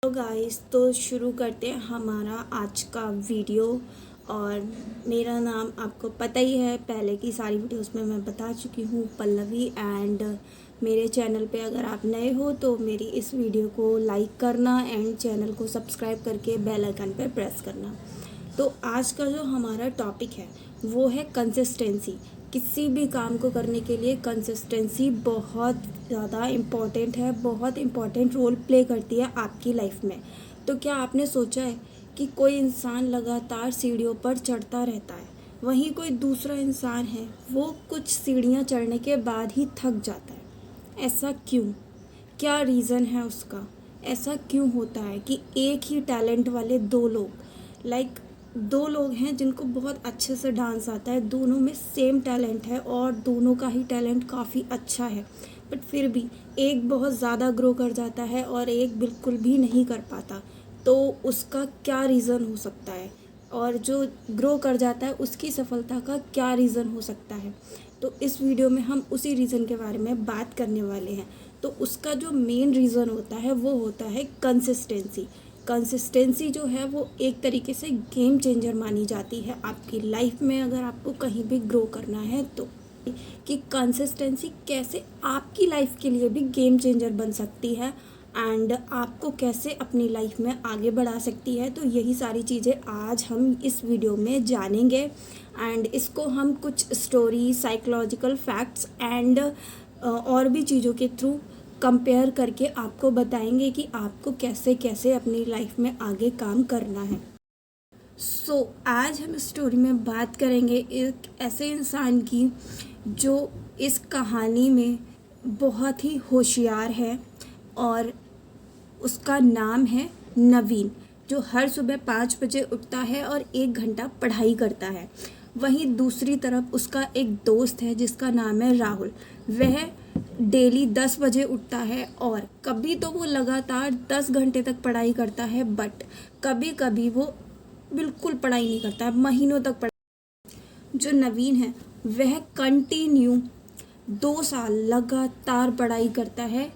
तो गाइस, तो शुरू करते हैं हमारा आज का वीडियो। और मेरा नाम आपको पता ही है, पहले की सारी वीडियोस में मैं बता चुकी हूँ, पल्लवी। एंड मेरे चैनल पे अगर आप नए हो तो मेरी इस वीडियो को लाइक करना एंड चैनल को सब्सक्राइब करके बेल आइकन पर प्रेस करना। तो आज का जो हमारा टॉपिक है वो है कंसिस्टेंसी। किसी भी काम को करने के लिए कंसिस्टेंसी बहुत ज़्यादा इम्पॉर्टेंट है, बहुत इम्पॉर्टेंट रोल प्ले करती है आपकी लाइफ में। तो क्या आपने सोचा है कि कोई इंसान लगातार सीढ़ियों पर चढ़ता रहता है, वहीं कोई दूसरा इंसान है वो कुछ सीढ़ियाँ चढ़ने के बाद ही थक जाता है। ऐसा क्यों? क्या रीज़न है उसका? ऐसा क्यों होता है कि एक ही टैलेंट वाले दो लोग हैं जिनको बहुत अच्छे से डांस आता है, दोनों में सेम टैलेंट है और दोनों का ही टैलेंट काफ़ी अच्छा है, बट फिर भी एक बहुत ज़्यादा ग्रो कर जाता है और एक बिल्कुल भी नहीं कर पाता। तो उसका क्या रीज़न हो सकता है? और जो ग्रो कर जाता है उसकी सफलता का क्या रीज़न हो सकता है? तो इस वीडियो में हम उसी रीज़न के बारे में बात करने वाले हैं। तो उसका जो मेन रीज़न होता है वो होता है कंसिस्टेंसी। कंसिस्टेंसी जो है वो एक तरीके से गेम चेंजर मानी जाती है आपकी लाइफ में, अगर आपको कहीं भी ग्रो करना है तो। कि कंसिस्टेंसी कैसे आपकी लाइफ के लिए भी गेम चेंजर बन सकती है एंड आपको कैसे अपनी लाइफ में आगे बढ़ा सकती है, तो यही सारी चीज़ें आज हम इस वीडियो में जानेंगे। एंड इसको हम कुछ स्टोरी, साइकोलॉजिकल फैक्ट्स एंड और भी चीज़ों के थ्रू कंपेयर करके आपको बताएंगे कि आपको कैसे कैसे अपनी लाइफ में आगे काम करना है। आज हम स्टोरी में बात करेंगे एक ऐसे इंसान की जो इस कहानी में बहुत ही होशियार है और उसका नाम है नवीन, जो हर सुबह 5 बजे उठता है और 1 घंटा पढ़ाई करता है। वहीं दूसरी तरफ उसका एक दोस्त है जिसका नाम है राहुल। वह डेली 10 बजे उठता है और कभी तो वो लगातार 10 घंटे तक पढ़ाई करता है, बट कभी कभी वो बिल्कुल पढ़ाई नहीं करता, महीनों तक पढ़ाई। जो नवीन है वह कंटिन्यू 2 साल लगातार पढ़ाई करता है,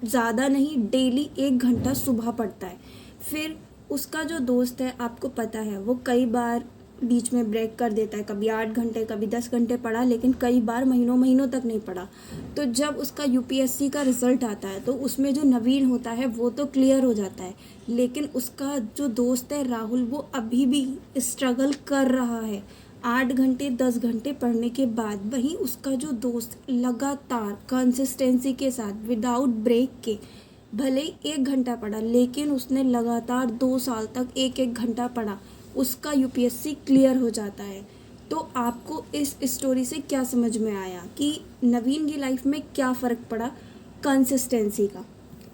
ज़्यादा नहीं, डेली 1 घंटा सुबह पढ़ता है। फिर उसका जो दोस्त है, आपको पता है, वो कई बार बीच में ब्रेक कर देता है, कभी 8 घंटे कभी 10 घंटे पढ़ा, लेकिन कई बार महीनों महीनों तक नहीं पढ़ा। तो जब उसका यूपीएससी का रिज़ल्ट आता है तो उसमें जो नवीन होता है वो तो क्लियर हो जाता है, लेकिन उसका जो दोस्त है राहुल वो अभी भी स्ट्रगल कर रहा है 8 घंटे 10 घंटे पढ़ने के बाद। वहीं उसका जो दोस्त लगातार कंसिस्टेंसी के साथ विदाउट ब्रेक के भले ही 1 घंटा पढ़ा, लेकिन उसने लगातार 2 साल तक 1 घंटा पढ़ा, उसका यूपीएससी क्लियर हो जाता है। तो आपको इस स्टोरी से क्या समझ में आया कि नवीन की लाइफ में क्या फ़र्क पड़ा कंसिस्टेंसी का?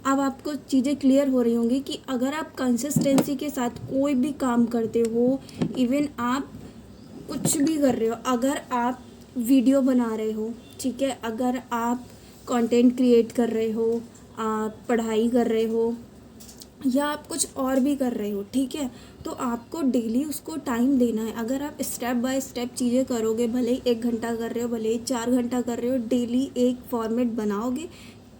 अब आपको चीज़ें क्लियर हो रही होंगी कि अगर आप कंसिस्टेंसी के साथ कोई भी काम करते हो, इवन आप कुछ भी कर रहे हो, अगर आप वीडियो बना रहे हो, ठीक है, अगर आप कंटेंट क्रिएट कर रहे हो, आप पढ़ाई कर रहे हो या आप कुछ और भी कर रहे हो, ठीक है, तो आपको डेली उसको टाइम देना है। अगर आप स्टेप बाय स्टेप चीज़ें करोगे, भले ही 1 घंटा कर रहे हो, भले ही 4 घंटा कर रहे हो, डेली एक फॉर्मेट बनाओगे,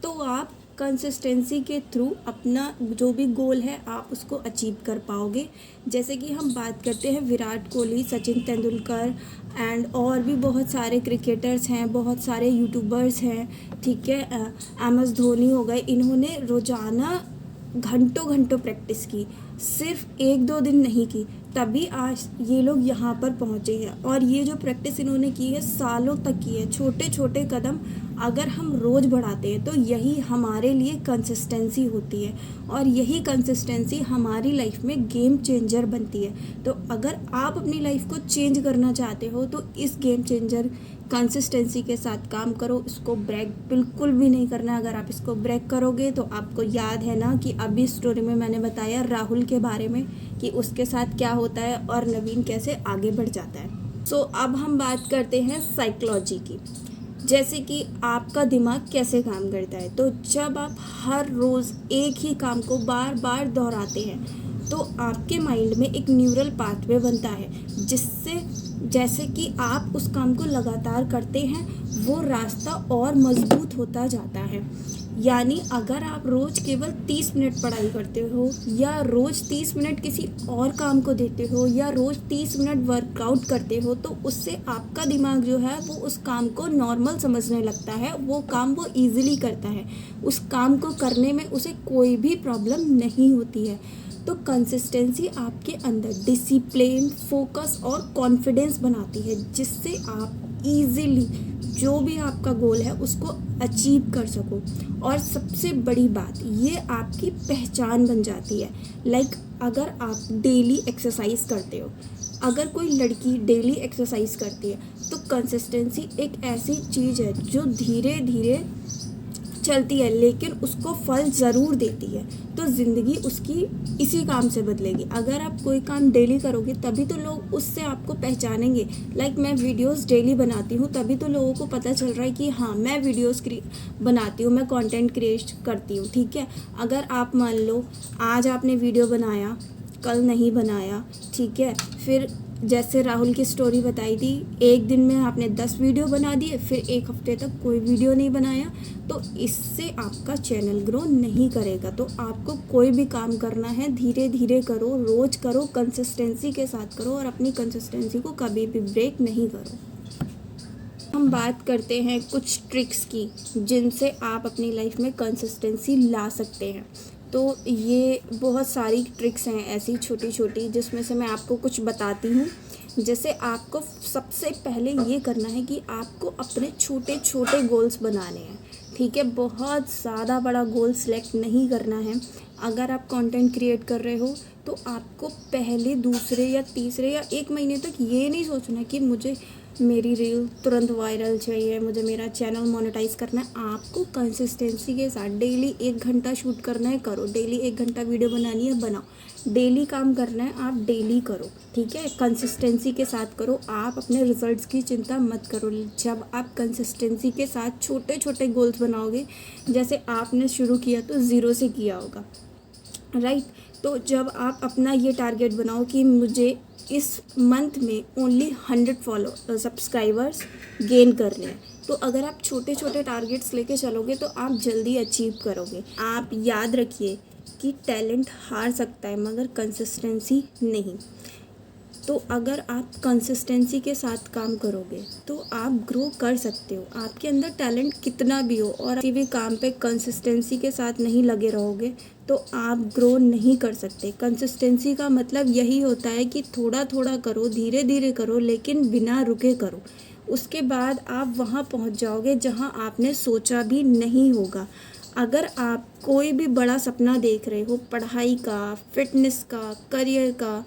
तो आप कंसिस्टेंसी के थ्रू अपना जो भी गोल है आप उसको अचीव कर पाओगे। जैसे कि हम बात करते हैं विराट कोहली, सचिन तेंदुलकर एंड और भी बहुत सारे क्रिकेटर्स हैं, बहुत सारे यूट्यूबर्स हैं, ठीक है, MS धोनी हो गए। इन्होंने रोज़ाना घंटों घंटों प्रैक्टिस की, सिर्फ 1-2 दिन नहीं की, तभी आज ये लोग यहाँ पर पहुँचे हैं। और ये जो प्रैक्टिस इन्होंने की है सालों तक की है, छोटे छोटे कदम अगर हम रोज़ बढ़ाते हैं तो यही हमारे लिए कंसिस्टेंसी होती है और यही कंसिस्टेंसी हमारी लाइफ में गेम चेंजर बनती है। तो अगर आप अपनी लाइफ को चेंज करना चाहते हो तो इस गेम चेंजर कंसिस्टेंसी के साथ काम करो, इसको ब्रेक बिल्कुल भी नहीं करना। अगर आप इसको ब्रेक करोगे तो आपको याद है ना कि अभी स्टोरी में मैंने बताया राहुल के बारे में कि उसके साथ क्या होता है और नवीन कैसे आगे बढ़ जाता है। अब हम बात करते हैं साइकोलॉजी की, जैसे कि आपका दिमाग कैसे काम करता है। तो जब आप हर रोज़ एक ही काम को बार बार दोहराते हैं तो आपके माइंड में एक न्यूरल पाथवे बनता है, जिससे जैसे कि आप उस काम को लगातार करते हैं वो रास्ता और मजबूत होता जाता है। यानी अगर आप रोज़ केवल 30 मिनट पढ़ाई करते हो या रोज़ 30 मिनट किसी और काम को देते हो या रोज़ 30 मिनट वर्कआउट करते हो तो उससे आपका दिमाग जो है वो उस काम को नॉर्मल समझने लगता है, वो काम वो ईज़िली करता है, उस काम को करने में उसे कोई भी प्रॉब्लम नहीं होती है। तो कंसिस्टेंसी आपके अंदर डिसिप्लिन, फोकस और कॉन्फिडेंस बनाती है, जिससे आप ईज़िली जो भी आपका गोल है उसको अचीव कर सको। और सबसे बड़ी बात, ये आपकी पहचान बन जाती है। लाइक अगर आप डेली एक्सरसाइज करते हो, अगर कोई लड़की डेली एक्सरसाइज करती है तो कंसिस्टेंसी एक ऐसी चीज़ है जो धीरे धीरे चलती है लेकिन उसको फल ज़रूर देती है। तो ज़िंदगी उसकी इसी काम से बदलेगी। अगर आप कोई काम डेली करोगे तभी तो लोग उससे आपको पहचानेंगे। लाइक मैं वीडियोस डेली बनाती हूँ तभी तो लोगों को पता चल रहा है कि हाँ मैं वीडियोस बनाती हूँ, मैं कंटेंट क्रिएट करती हूँ, ठीक है। अगर आप मान लो आज आपने वीडियो बनाया, कल नहीं बनाया, ठीक है, फिर जैसे राहुल की स्टोरी बताई थी, एक दिन में आपने 10 वीडियो बना दिए, फिर एक हफ्ते तक कोई वीडियो नहीं बनाया, तो इससे आपका चैनल ग्रो नहीं करेगा। तो आपको कोई भी काम करना है धीरे धीरे करो, रोज़ करो, कंसिस्टेंसी के साथ करो और अपनी कंसिस्टेंसी को कभी भी ब्रेक नहीं करो। हम बात करते हैं कुछ ट्रिक्स की जिनसे आप अपनी लाइफ में कंसिस्टेंसी ला सकते हैं। तो ये बहुत सारी ट्रिक्स हैं ऐसी छोटी छोटी, जिसमें से मैं आपको कुछ बताती हूँ। जैसे आपको सबसे पहले ये करना है कि आपको अपने छोटे छोटे गोल्स बनाने हैं, ठीक है। बहुत ज़्यादा बड़ा गोल सेलेक्ट नहीं करना है। अगर आप कंटेंट क्रिएट कर रहे हो तो आपको पहले, दूसरे या तीसरे या 1 महीने तक ये नहीं सोचना कि मुझे मेरी रील तुरंत वायरल चाहिए, मुझे मेरा चैनल मोनेटाइज करना है। आपको कंसिस्टेंसी के साथ डेली 1 घंटा शूट करना है, करो। डेली 1 घंटा वीडियो बनानी है, बनाओ। डेली काम करना है, आप डेली करो, ठीक है। कंसिस्टेंसी के साथ करो। आप अपने रिजल्ट्स की चिंता मत करो। जब आप कंसिस्टेंसी के साथ छोटे छोटे गोल्स बनाओगे, जैसे आपने शुरू किया तो 0 से किया होगा, राइट। तो जब आप अपना ये टारगेट बनाओ कि मुझे इस मंथ में ओनली 100 सब्सक्राइबर्स गेन करने हैं, तो अगर आप छोटे छोटे टारगेट्स लेके चलोगे तो आप जल्दी अचीव करोगे। आप याद रखिए कि टैलेंट हार सकता है मगर कंसिस्टेंसी नहीं। तो अगर आप कंसिस्टेंसी के साथ काम करोगे तो आप ग्रो कर सकते हो। आपके अंदर टैलेंट कितना भी हो और किसी भी काम पे कंसिस्टेंसी के साथ नहीं लगे रहोगे तो आप ग्रो नहीं कर सकते। कंसिस्टेंसी का मतलब यही होता है कि थोड़ा थोड़ा करो, धीरे धीरे करो, लेकिन बिना रुके करो। उसके बाद आप वहाँ पहुँच जाओगे जहाँ आपने सोचा भी नहीं होगा। अगर आप कोई भी बड़ा सपना देख रहे हो, पढ़ाई का, फिटनेस का, करियर का,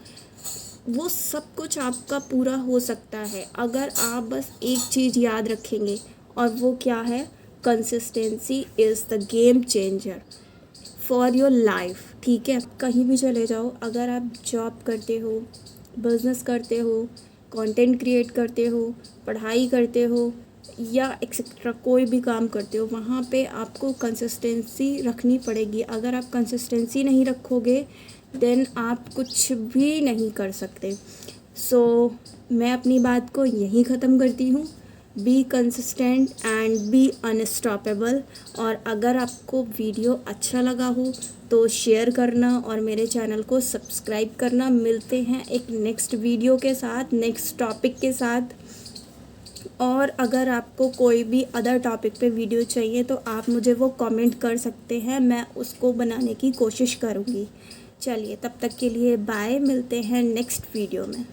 वो सब कुछ आपका पूरा हो सकता है अगर आप बस एक चीज़ याद रखेंगे, और वो क्या है? Consistency is the game changer for your life, ठीक है। कहीं भी चले जाओ, अगर आप जॉब करते हो, बिजनेस करते हो, कंटेंट क्रिएट करते हो, पढ़ाई करते हो या एक्सेट्रा कोई भी काम करते हो, वहाँ पे आपको कंसिस्टेंसी रखनी पड़ेगी। अगर आप कंसिस्टेंसी नहीं रखोगे देन आप कुछ भी नहीं कर सकते। सो मैं अपनी बात को यहीं ख़त्म करती हूँ। Be consistent and be unstoppable. और अगर आपको वीडियो अच्छा लगा हो तो शेयर करना और मेरे चैनल को सब्सक्राइब करना। मिलते हैं एक नेक्स्ट वीडियो के साथ, नेक्स्ट टॉपिक के साथ। और अगर आपको कोई भी अदर टॉपिक पे वीडियो चाहिए तो आप मुझे वो कमेंट कर सकते हैं, मैं उसको बनाने की कोशिश करूँगी। चलिए तब तक के लिए बाय, मिलते हैं नेक्स्ट वीडियो में।